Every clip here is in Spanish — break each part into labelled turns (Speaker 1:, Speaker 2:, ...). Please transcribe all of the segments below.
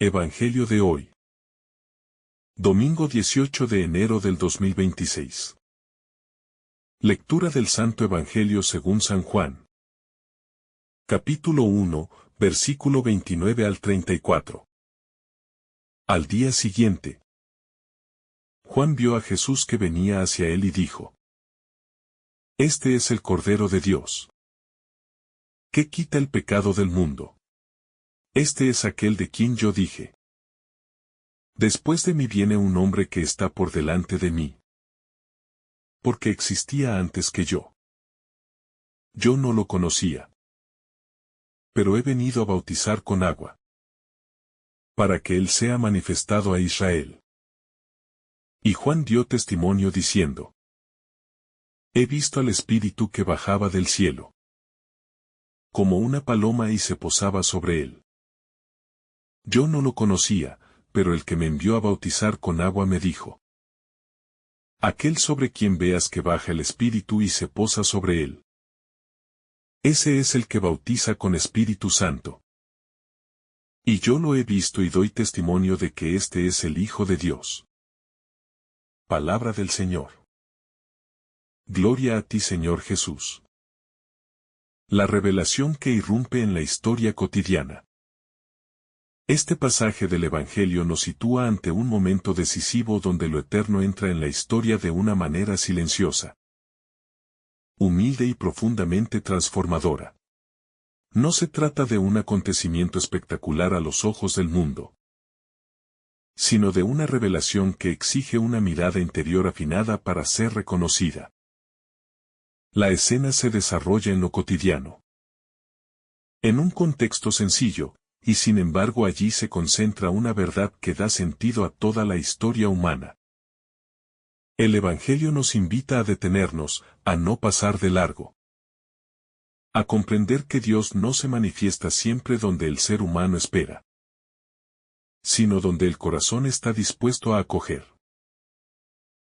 Speaker 1: Evangelio de hoy. Domingo 18 de enero del 2026. Lectura del Santo Evangelio según San Juan. Capítulo 1, versículo 29 al 34. Al día siguiente, Juan vio a Jesús que venía hacia él y dijo: Este es el Cordero de Dios, que quita el pecado del mundo. Este es aquel de quien yo dije: Después de mí viene un hombre que está por delante de mí, porque existía antes que yo. Yo no lo conocía, pero he venido a bautizar con agua, para que él sea manifestado a Israel. Y Juan dio testimonio diciendo: He visto al Espíritu que bajaba del cielo, como una paloma y se posaba sobre él. Yo no lo conocía, pero el que me envió a bautizar con agua me dijo: Aquel sobre quien veas que baja el Espíritu y se posa sobre él, ese es el que bautiza con Espíritu Santo. Y yo lo he visto y doy testimonio de que este es el Hijo de Dios. Palabra del Señor. Gloria a ti, Señor Jesús. La revelación que irrumpe en la historia cotidiana. Este pasaje del Evangelio nos sitúa ante un momento decisivo donde lo eterno entra en la historia de una manera silenciosa, humilde y profundamente transformadora. No se trata de un acontecimiento espectacular a los ojos del mundo, sino de una revelación que exige una mirada interior afinada para ser reconocida. La escena se desarrolla en lo cotidiano, en un contexto sencillo, y sin embargo allí se concentra una verdad que da sentido a toda la historia humana. El Evangelio nos invita a detenernos, a no pasar de largo, a comprender que Dios no se manifiesta siempre donde el ser humano espera, sino donde el corazón está dispuesto a acoger.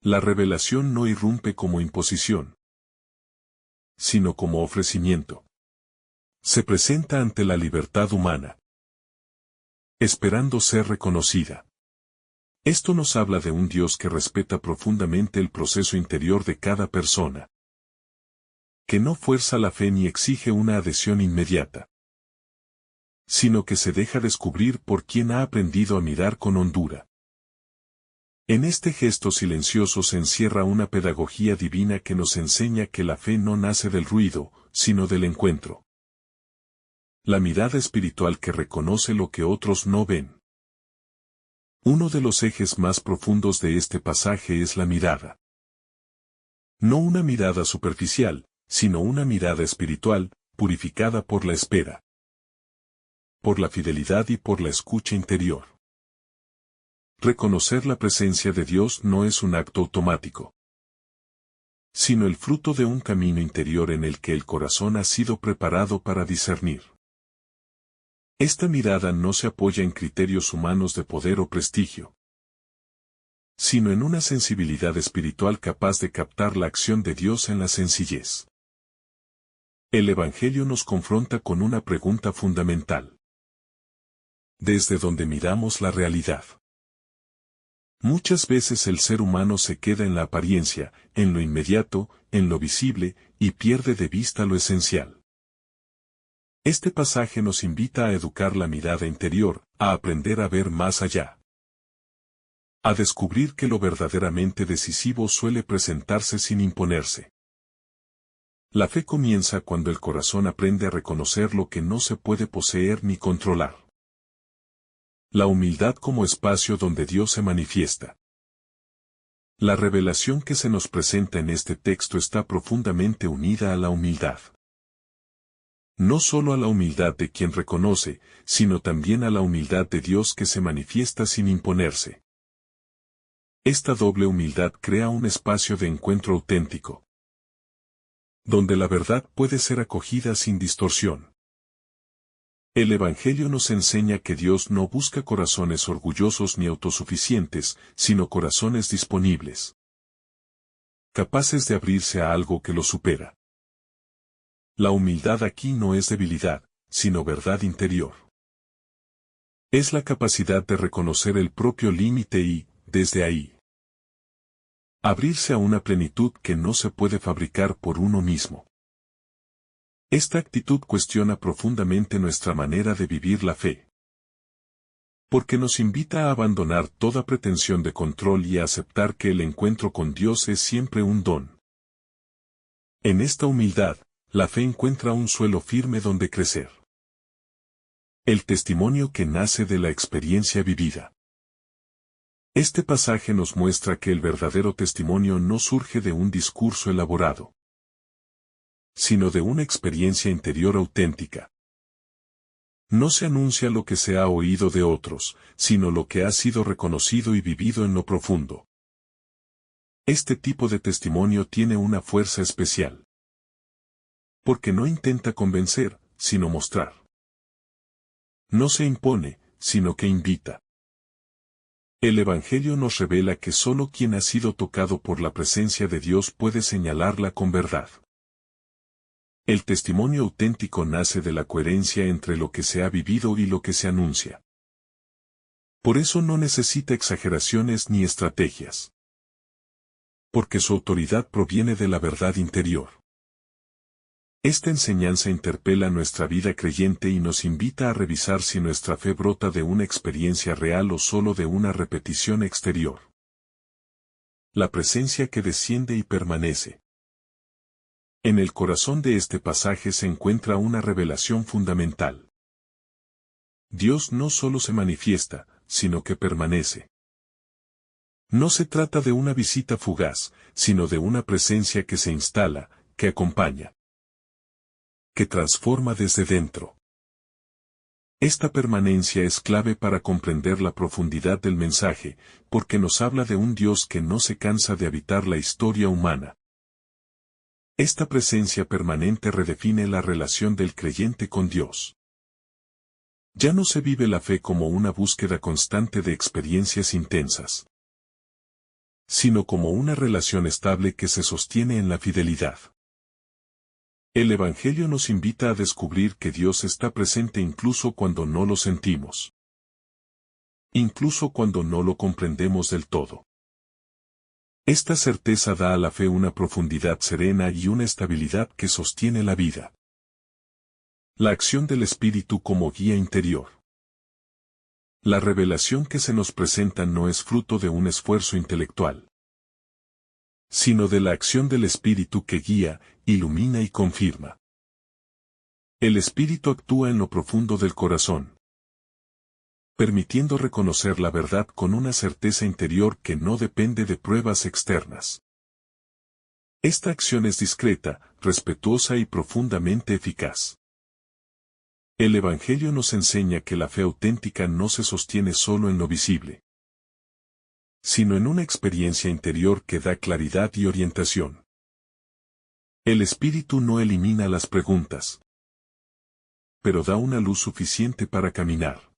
Speaker 1: La revelación no irrumpe como imposición, sino como ofrecimiento. Se presenta ante la libertad humana, esperando ser reconocida. Esto nos habla de un Dios que respeta profundamente el proceso interior de cada persona, que no fuerza la fe ni exige una adhesión inmediata, sino que se deja descubrir por quien ha aprendido a mirar con hondura. En este gesto silencioso se encierra una pedagogía divina que nos enseña que la fe no nace del ruido, sino del encuentro. La mirada espiritual que reconoce lo que otros no ven. Uno de los ejes más profundos de este pasaje es la mirada. No una mirada superficial, sino una mirada espiritual, purificada por la espera, por la fidelidad y por la escucha interior. Reconocer la presencia de Dios no es un acto automático, sino el fruto de un camino interior en el que el corazón ha sido preparado para discernir. Esta mirada no se apoya en criterios humanos de poder o prestigio, sino en una sensibilidad espiritual capaz de captar la acción de Dios en la sencillez. El Evangelio nos confronta con una pregunta fundamental: ¿desde dónde miramos la realidad? Muchas veces el ser humano se queda en la apariencia, en lo inmediato, en lo visible, y pierde de vista lo esencial. Este pasaje nos invita a educar la mirada interior, a aprender a ver más allá, a descubrir que lo verdaderamente decisivo suele presentarse sin imponerse. La fe comienza cuando el corazón aprende a reconocer lo que no se puede poseer ni controlar. La humildad como espacio donde Dios se manifiesta. La revelación que se nos presenta en este texto está profundamente unida a la humildad. No solo a la humildad de quien reconoce, sino también a la humildad de Dios que se manifiesta sin imponerse. Esta doble humildad crea un espacio de encuentro auténtico, donde la verdad puede ser acogida sin distorsión. El Evangelio nos enseña que Dios no busca corazones orgullosos ni autosuficientes, sino corazones disponibles, capaces de abrirse a algo que lo supera. La humildad aquí no es debilidad, sino verdad interior. Es la capacidad de reconocer el propio límite y, desde ahí, abrirse a una plenitud que no se puede fabricar por uno mismo. Esta actitud cuestiona profundamente nuestra manera de vivir la fe, porque nos invita a abandonar toda pretensión de control y a aceptar que el encuentro con Dios es siempre un don. En esta humildad, la fe encuentra un suelo firme donde crecer. El testimonio que nace de la experiencia vivida. Este pasaje nos muestra que el verdadero testimonio no surge de un discurso elaborado, sino de una experiencia interior auténtica. No se anuncia lo que se ha oído de otros, sino lo que ha sido reconocido y vivido en lo profundo. Este tipo de testimonio tiene una fuerza especial, porque no intenta convencer, sino mostrar. No se impone, sino que invita. El Evangelio nos revela que solo quien ha sido tocado por la presencia de Dios puede señalarla con verdad. El testimonio auténtico nace de la coherencia entre lo que se ha vivido y lo que se anuncia. Por eso no necesita exageraciones ni estrategias, porque su autoridad proviene de la verdad interior. Esta enseñanza interpela nuestra vida creyente y nos invita a revisar si nuestra fe brota de una experiencia real o solo de una repetición exterior. La presencia que desciende y permanece. En el corazón de este pasaje se encuentra una revelación fundamental. Dios no solo se manifiesta, sino que permanece. No se trata de una visita fugaz, sino de una presencia que se instala, que acompaña, que transforma desde dentro. Esta permanencia es clave para comprender la profundidad del mensaje, porque nos habla de un Dios que no se cansa de habitar la historia humana. Esta presencia permanente redefine la relación del creyente con Dios. Ya no se vive la fe como una búsqueda constante de experiencias intensas, sino como una relación estable que se sostiene en la fidelidad. El Evangelio nos invita a descubrir que Dios está presente incluso cuando no lo sentimos. Incluso cuando no lo comprendemos del todo. Esta certeza da a la fe una profundidad serena y una estabilidad que sostiene la vida. La acción del Espíritu como guía interior. La revelación que se nos presenta no es fruto de un esfuerzo intelectual, sino de la acción del Espíritu que guía, ilumina y confirma. El Espíritu actúa en lo profundo del corazón, permitiendo reconocer la verdad con una certeza interior que no depende de pruebas externas. Esta acción es discreta, respetuosa y profundamente eficaz. El Evangelio nos enseña que la fe auténtica no se sostiene solo en lo visible, sino en una experiencia interior que da claridad y orientación. El Espíritu no elimina las preguntas, pero da una luz suficiente para caminar.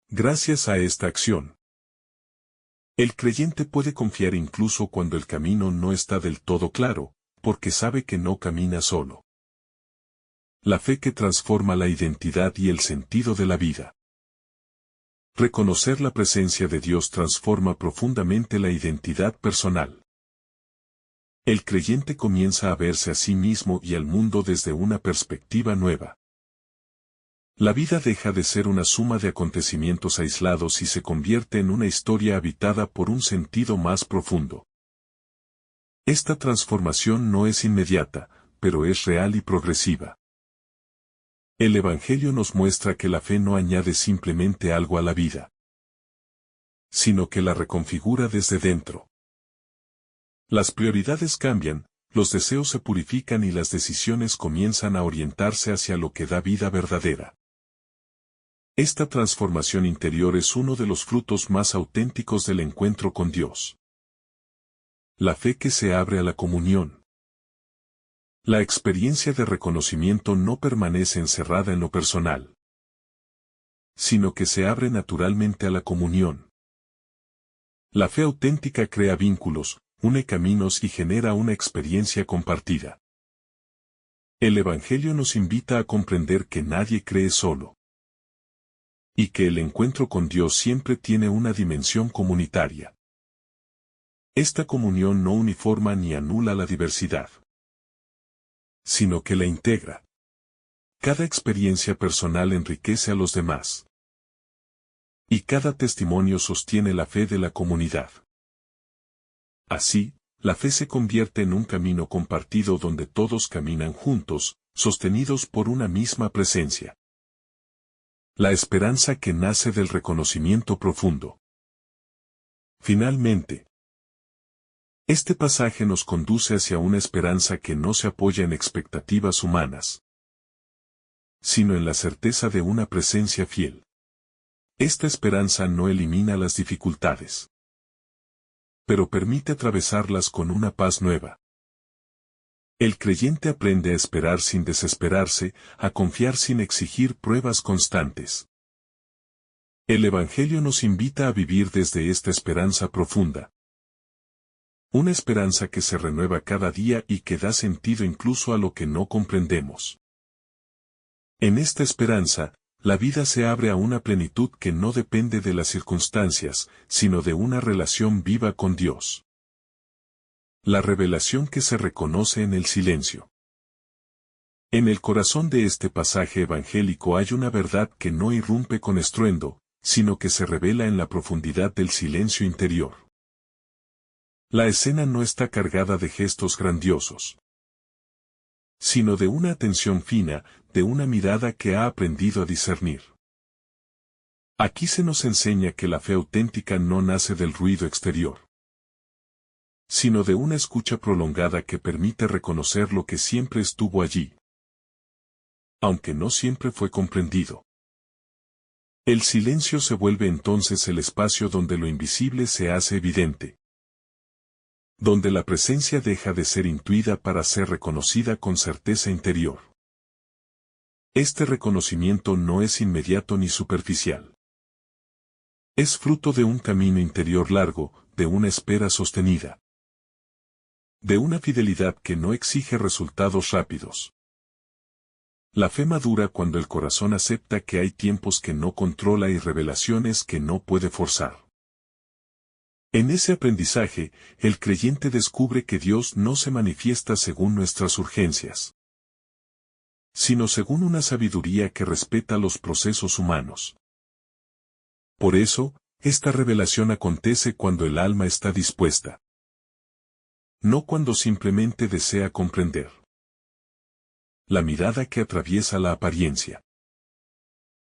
Speaker 1: Gracias a esta acción, el creyente puede confiar incluso cuando el camino no está del todo claro, porque sabe que no camina solo. La fe que transforma la identidad y el sentido de la vida. Reconocer la presencia de Dios transforma profundamente la identidad personal. El creyente comienza a verse a sí mismo y al mundo desde una perspectiva nueva. La vida deja de ser una suma de acontecimientos aislados y se convierte en una historia habitada por un sentido más profundo. Esta transformación no es inmediata, pero es real y progresiva. El Evangelio nos muestra que la fe no añade simplemente algo a la vida, sino que la reconfigura desde dentro. Las prioridades cambian, los deseos se purifican y las decisiones comienzan a orientarse hacia lo que da vida verdadera. Esta transformación interior es uno de los frutos más auténticos del encuentro con Dios. La fe que se abre a la comunión. La experiencia de reconocimiento no permanece encerrada en lo personal, sino que se abre naturalmente a la comunión. La fe auténtica crea vínculos, une caminos y genera una experiencia compartida. El Evangelio nos invita a comprender que nadie cree solo, Y que el encuentro con Dios siempre tiene una dimensión comunitaria. Esta comunión no uniforma ni anula la diversidad, sino que la integra. Cada experiencia personal enriquece a los demás. Y cada testimonio sostiene la fe de la comunidad. Así, la fe se convierte en un camino compartido donde todos caminan juntos, sostenidos por una misma presencia. La esperanza que nace del reconocimiento profundo. Finalmente, este pasaje nos conduce hacia una esperanza que no se apoya en expectativas humanas, sino en la certeza de una presencia fiel. Esta esperanza no elimina las dificultades, pero permite atravesarlas con una paz nueva. El creyente aprende a esperar sin desesperarse, a confiar sin exigir pruebas constantes. El Evangelio nos invita a vivir desde esta esperanza profunda. Una esperanza que se renueva cada día y que da sentido incluso a lo que no comprendemos. En esta esperanza, la vida se abre a una plenitud que no depende de las circunstancias, sino de una relación viva con Dios. La revelación que se reconoce en el silencio. En el corazón de este pasaje evangélico hay una verdad que no irrumpe con estruendo, sino que se revela en la profundidad del silencio interior. La escena no está cargada de gestos grandiosos, sino de una atención fina, de una mirada que ha aprendido a discernir. Aquí se nos enseña que la fe auténtica no nace del ruido exterior, sino de una escucha prolongada que permite reconocer lo que siempre estuvo allí, aunque no siempre fue comprendido. El silencio se vuelve entonces el espacio donde lo invisible se hace evidente, donde la presencia deja de ser intuida para ser reconocida con certeza interior. Este reconocimiento no es inmediato ni superficial. Es fruto de un camino interior largo, de una espera sostenida, de una fidelidad que no exige resultados rápidos. La fe madura cuando el corazón acepta que hay tiempos que no controla y revelaciones que no puede forzar. En ese aprendizaje, el creyente descubre que Dios no se manifiesta según nuestras urgencias, sino según una sabiduría que respeta los procesos humanos. Por eso, esta revelación acontece cuando el alma está dispuesta, no cuando simplemente desea comprender. La mirada que atraviesa la apariencia.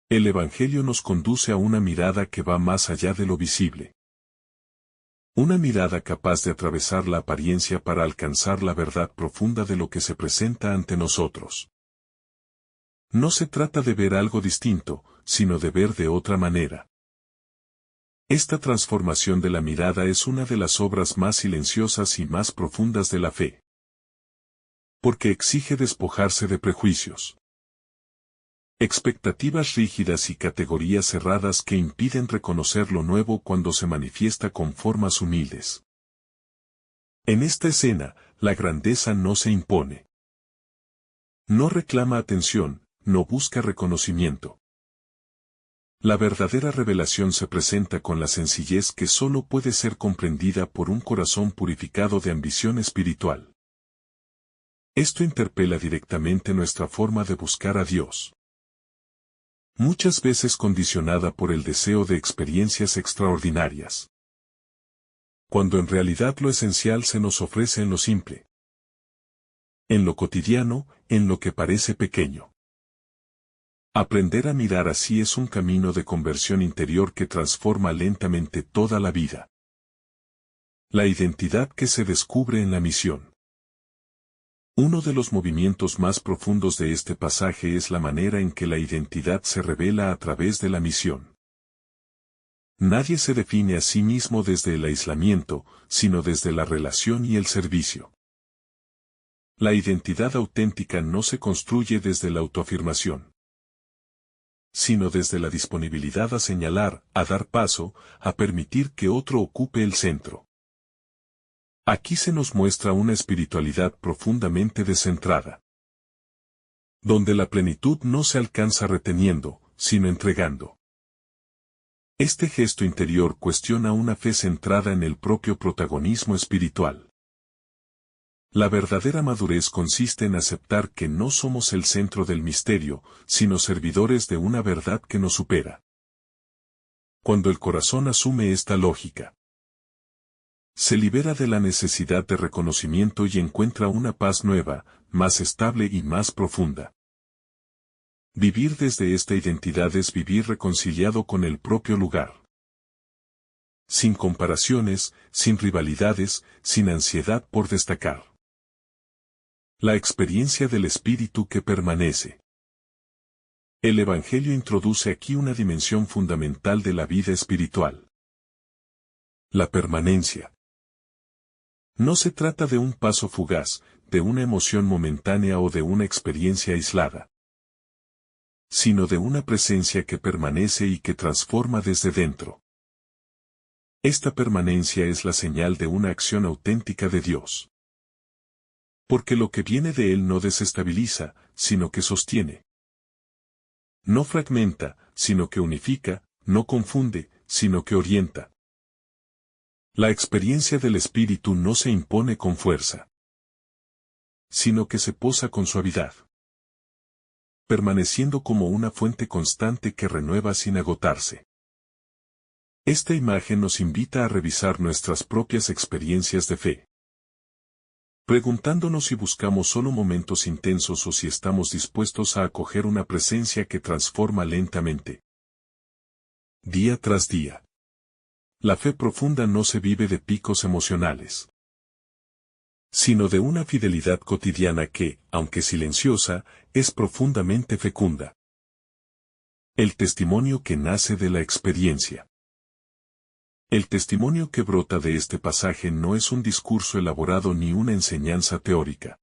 Speaker 1: El Evangelio nos conduce a una mirada que va más allá de lo visible. Una mirada capaz de atravesar la apariencia para alcanzar la verdad profunda de lo que se presenta ante nosotros. No se trata de ver algo distinto, sino de ver de otra manera. Esta transformación de la mirada es una de las obras más silenciosas y más profundas de la fe, porque exige despojarse de prejuicios, expectativas rígidas y categorías cerradas que impiden reconocer lo nuevo cuando se manifiesta con formas humildes. En esta escena, la grandeza no se impone. No reclama atención, no busca reconocimiento. La verdadera revelación se presenta con la sencillez que solo puede ser comprendida por un corazón purificado de ambición espiritual. Esto interpela directamente nuestra forma de buscar a Dios, muchas veces condicionada por el deseo de experiencias extraordinarias, cuando en realidad lo esencial se nos ofrece en lo simple, en lo cotidiano, en lo que parece pequeño. Aprender a mirar así es un camino de conversión interior que transforma lentamente toda la vida. La identidad que se descubre en la misión. Uno de los movimientos más profundos de este pasaje es la manera en que la identidad se revela a través de la misión. Nadie se define a sí mismo desde el aislamiento, sino desde la relación y el servicio. La identidad auténtica no se construye desde la autoafirmación, sino desde la disponibilidad a señalar, a dar paso, a permitir que otro ocupe el centro. Aquí se nos muestra una espiritualidad profundamente descentrada, donde la plenitud no se alcanza reteniendo, sino entregando. Este gesto interior cuestiona una fe centrada en el propio protagonismo espiritual. La verdadera madurez consiste en aceptar que no somos el centro del misterio, sino servidores de una verdad que nos supera. Cuando el corazón asume esta lógica, se libera de la necesidad de reconocimiento y encuentra una paz nueva, más estable y más profunda. Vivir desde esta identidad es vivir reconciliado con el propio lugar. Sin comparaciones, sin rivalidades, sin ansiedad por destacar. La experiencia del espíritu que permanece. El Evangelio introduce aquí una dimensión fundamental de la vida espiritual. La permanencia. No se trata de un paso fugaz, de una emoción momentánea o de una experiencia aislada, sino de una presencia que permanece y que transforma desde dentro. Esta permanencia es la señal de una acción auténtica de Dios. Porque lo que viene de Él no desestabiliza, sino que sostiene. No fragmenta, sino que unifica, no confunde, sino que orienta. La experiencia del Espíritu no se impone con fuerza, sino que se posa con suavidad, permaneciendo como una fuente constante que renueva sin agotarse. Esta imagen nos invita a revisar nuestras propias experiencias de fe, preguntándonos si buscamos solo momentos intensos o si estamos dispuestos a acoger una presencia que transforma lentamente, día tras día. La fe profunda no se vive de picos emocionales, sino de una fidelidad cotidiana que, aunque silenciosa, es profundamente fecunda. El testimonio que nace de la experiencia. El testimonio que brota de este pasaje no es un discurso elaborado ni una enseñanza teórica,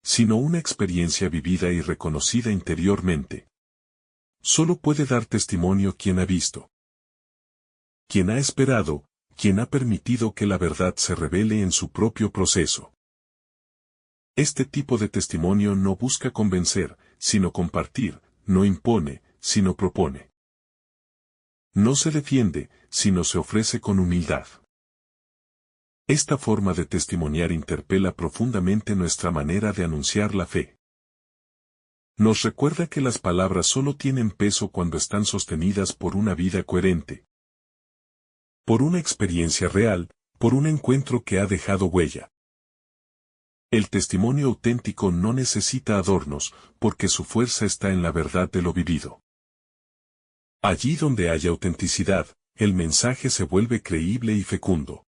Speaker 1: sino una experiencia vivida y reconocida interiormente. Solo puede dar testimonio quien ha visto, quien ha esperado, quien ha permitido que la verdad se revele en su propio proceso. Este tipo de testimonio no busca convencer, sino compartir, no impone, sino propone. No se defiende, sino se ofrece con humildad. Esta forma de testimoniar interpela profundamente nuestra manera de anunciar la fe. Nos recuerda que las palabras solo tienen peso cuando están sostenidas por una vida coherente, por una experiencia real, por un encuentro que ha dejado huella. El testimonio auténtico no necesita adornos, porque su fuerza está en la verdad de lo vivido. Allí donde haya autenticidad, el mensaje se vuelve creíble y fecundo.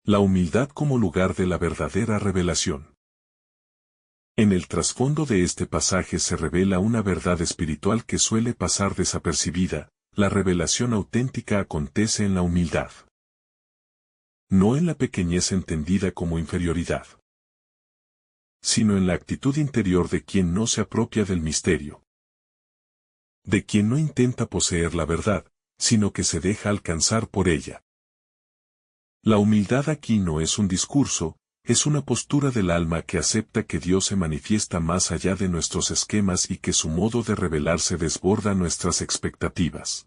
Speaker 1: La humildad como lugar de la verdadera revelación. En el trasfondo de este pasaje se revela una verdad espiritual que suele pasar desapercibida: la revelación auténtica acontece en la humildad. No en la pequeñez entendida como inferioridad, sino en la actitud interior de quien no se apropia del misterio, de quien no intenta poseer la verdad, sino que se deja alcanzar por ella. La humildad aquí no es un discurso, es una postura del alma que acepta que Dios se manifiesta más allá de nuestros esquemas y que su modo de revelarse desborda nuestras expectativas.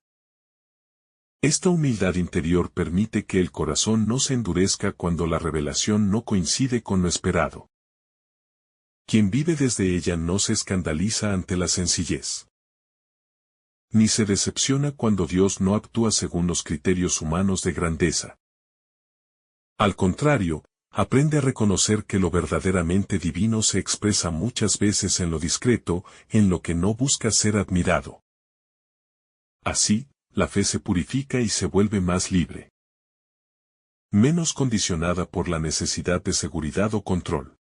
Speaker 1: Esta humildad interior permite que el corazón no se endurezca cuando la revelación no coincide con lo esperado. Quien vive desde ella no se escandaliza ante la sencillez, ni se decepciona cuando Dios no actúa según los criterios humanos de grandeza. Al contrario, aprende a reconocer que lo verdaderamente divino se expresa muchas veces en lo discreto, en lo que no busca ser admirado. Así, la fe se purifica y se vuelve más libre, menos condicionada por la necesidad de seguridad o control.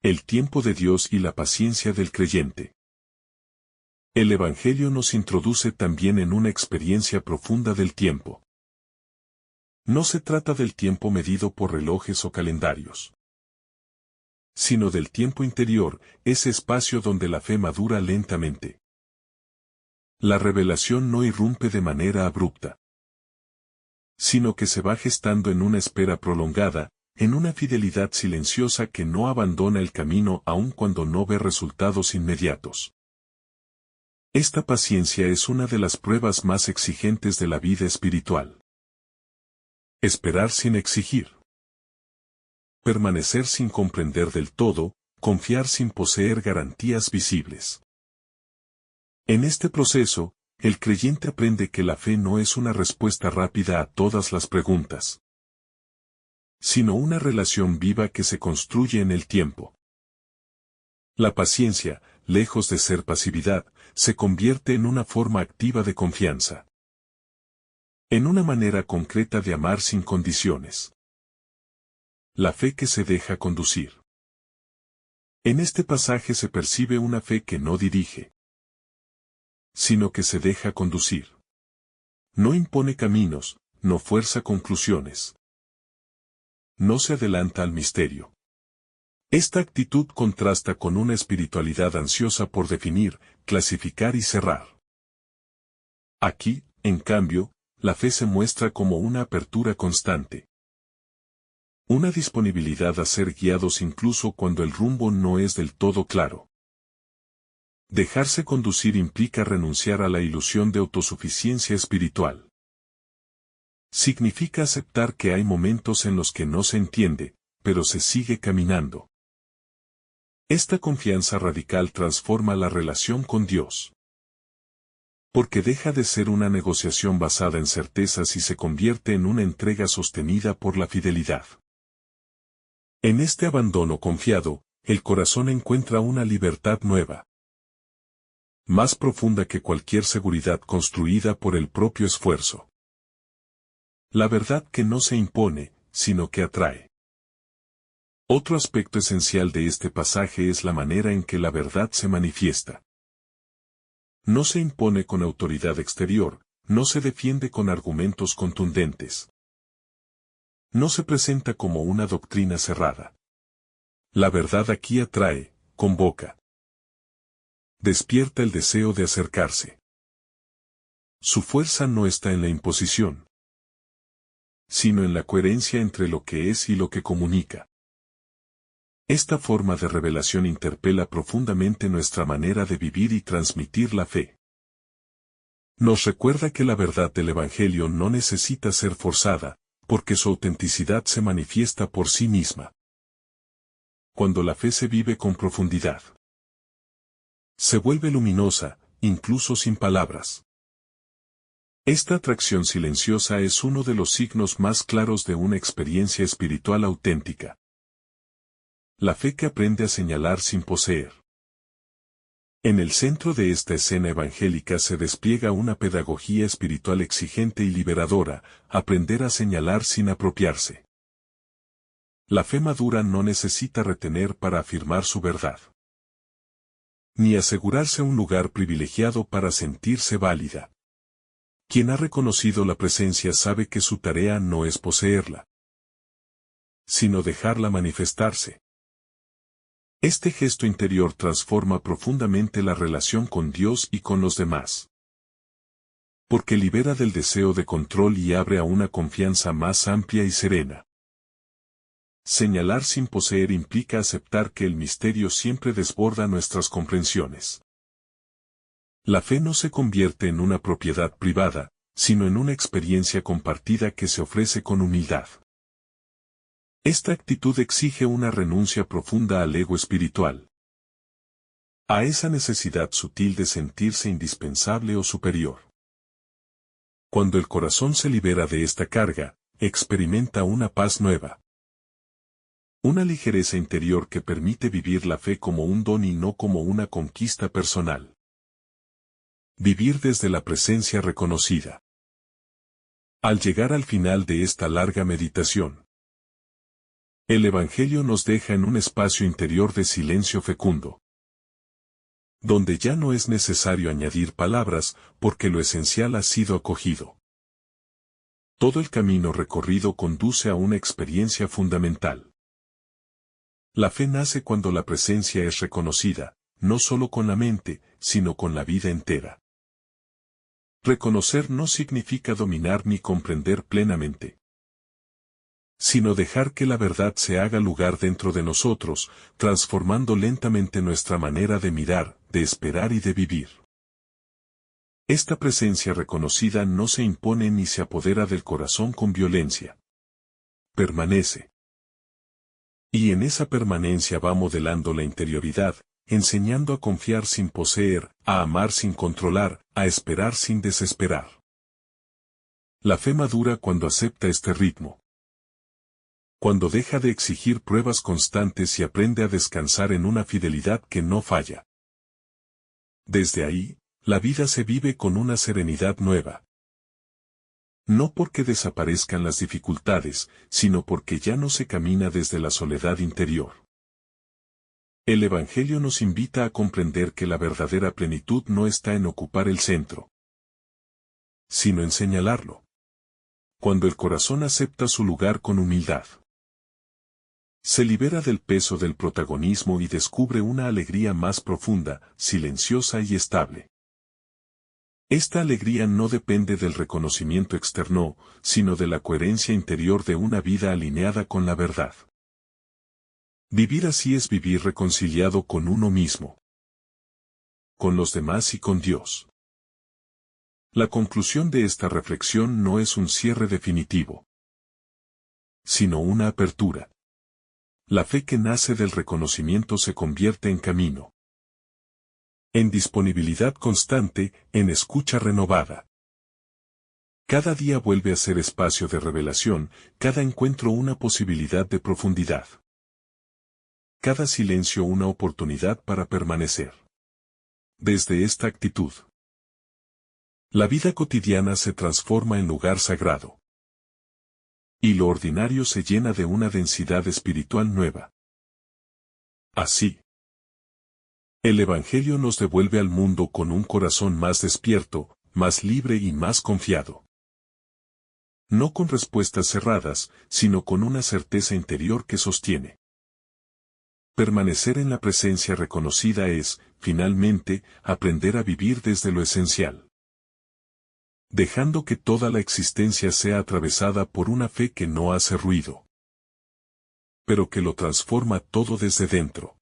Speaker 1: El tiempo de Dios y la paciencia del creyente. El Evangelio nos introduce también en una experiencia profunda del tiempo. No se trata del tiempo medido por relojes o calendarios, sino del tiempo interior, ese espacio donde la fe madura lentamente. La revelación no irrumpe de manera abrupta, sino que se va gestando en una espera prolongada, en una fidelidad silenciosa que no abandona el camino aun cuando no ve resultados inmediatos. Esta paciencia es una de las pruebas más exigentes de la vida espiritual. Esperar sin exigir. Permanecer sin comprender del todo, confiar sin poseer garantías visibles. En este proceso, el creyente aprende que la fe no es una respuesta rápida a todas las preguntas, sino una relación viva que se construye en el tiempo. La paciencia, lejos de ser pasividad, se convierte en una forma activa de confianza. En una manera concreta de amar sin condiciones. La fe que se deja conducir. En este pasaje se percibe una fe que no dirige, sino que se deja conducir. No impone caminos, no fuerza conclusiones. No se adelanta al misterio. Esta actitud contrasta con una espiritualidad ansiosa por definir, clasificar y cerrar. Aquí, en cambio, la fe se muestra como una apertura constante. Una disponibilidad a ser guiados incluso cuando el rumbo no es del todo claro. Dejarse conducir implica renunciar a la ilusión de autosuficiencia espiritual. Significa aceptar que hay momentos en los que no se entiende, pero se sigue caminando. Esta confianza radical transforma la relación con Dios. Porque deja de ser una negociación basada en certezas y se convierte en una entrega sostenida por la fidelidad. En este abandono confiado, el corazón encuentra una libertad nueva, más profunda que cualquier seguridad construida por el propio esfuerzo. La verdad que no se impone, sino que atrae. Otro aspecto esencial de este pasaje es la manera en que la verdad se manifiesta. No se impone con autoridad exterior, no se defiende con argumentos contundentes. No se presenta como una doctrina cerrada. La verdad aquí atrae, convoca. Despierta el deseo de acercarse. Su fuerza no está en la imposición, sino en la coherencia entre lo que es y lo que comunica. Esta forma de revelación interpela profundamente nuestra manera de vivir y transmitir la fe. Nos recuerda que la verdad del Evangelio no necesita ser forzada, porque su autenticidad se manifiesta por sí misma. Cuando la fe se vive con profundidad, se vuelve luminosa, incluso sin palabras. Esta atracción silenciosa es uno de los signos más claros de una experiencia espiritual auténtica. La fe que aprende a señalar sin poseer. En el centro de esta escena evangélica se despliega una pedagogía espiritual exigente y liberadora, aprender a señalar sin apropiarse. La fe madura no necesita retener para afirmar su verdad, ni asegurarse un lugar privilegiado para sentirse válida. Quien ha reconocido la presencia sabe que su tarea no es poseerla, sino dejarla manifestarse. Este gesto interior transforma profundamente la relación con Dios y con los demás. Porque libera del deseo de control y abre a una confianza más amplia y serena. Señalar sin poseer implica aceptar que el misterio siempre desborda nuestras comprensiones. La fe no se convierte en una propiedad privada, sino en una experiencia compartida que se ofrece con humildad. Esta actitud exige una renuncia profunda al ego espiritual, a esa necesidad sutil de sentirse indispensable o superior. Cuando el corazón se libera de esta carga, experimenta una paz nueva. Una ligereza interior que permite vivir la fe como un don y no como una conquista personal. Vivir desde la presencia reconocida. Al llegar al final de esta larga meditación, el Evangelio nos deja en un espacio interior de silencio fecundo, donde ya no es necesario añadir palabras, porque lo esencial ha sido acogido. Todo el camino recorrido conduce a una experiencia fundamental. La fe nace cuando la presencia es reconocida, no solo con la mente, sino con la vida entera. Reconocer no significa dominar ni comprender plenamente, sino dejar que la verdad se haga lugar dentro de nosotros, transformando lentamente nuestra manera de mirar, de esperar y de vivir. Esta presencia reconocida no se impone ni se apodera del corazón con violencia. Permanece. Y en esa permanencia va modelando la interioridad, enseñando a confiar sin poseer, a amar sin controlar, a esperar sin desesperar. La fe madura cuando acepta este ritmo. Cuando deja de exigir pruebas constantes y aprende a descansar en una fidelidad que no falla. Desde ahí, la vida se vive con una serenidad nueva. No porque desaparezcan las dificultades, sino porque ya no se camina desde la soledad interior. El Evangelio nos invita a comprender que la verdadera plenitud no está en ocupar el centro, sino en señalarlo. Cuando el corazón acepta su lugar con humildad, se libera del peso del protagonismo y descubre una alegría más profunda, silenciosa y estable. Esta alegría no depende del reconocimiento externo, sino de la coherencia interior de una vida alineada con la verdad. Vivir así es vivir reconciliado con uno mismo, con los demás y con Dios. La conclusión de esta reflexión no es un cierre definitivo, sino una apertura. La fe que nace del reconocimiento se convierte en camino, en disponibilidad constante, en escucha renovada. Cada día vuelve a ser espacio de revelación, cada encuentro una posibilidad de profundidad. Cada silencio una oportunidad para permanecer. Desde esta actitud, la vida cotidiana se transforma en lugar sagrado. Y lo ordinario se llena de una densidad espiritual nueva. Así, el Evangelio nos devuelve al mundo con un corazón más despierto, más libre y más confiado. No con respuestas cerradas, sino con una certeza interior que sostiene. Permanecer en la presencia reconocida es, finalmente, aprender a vivir desde lo esencial, dejando que toda la existencia sea atravesada por una fe que no hace ruido, pero que lo transforma todo desde dentro.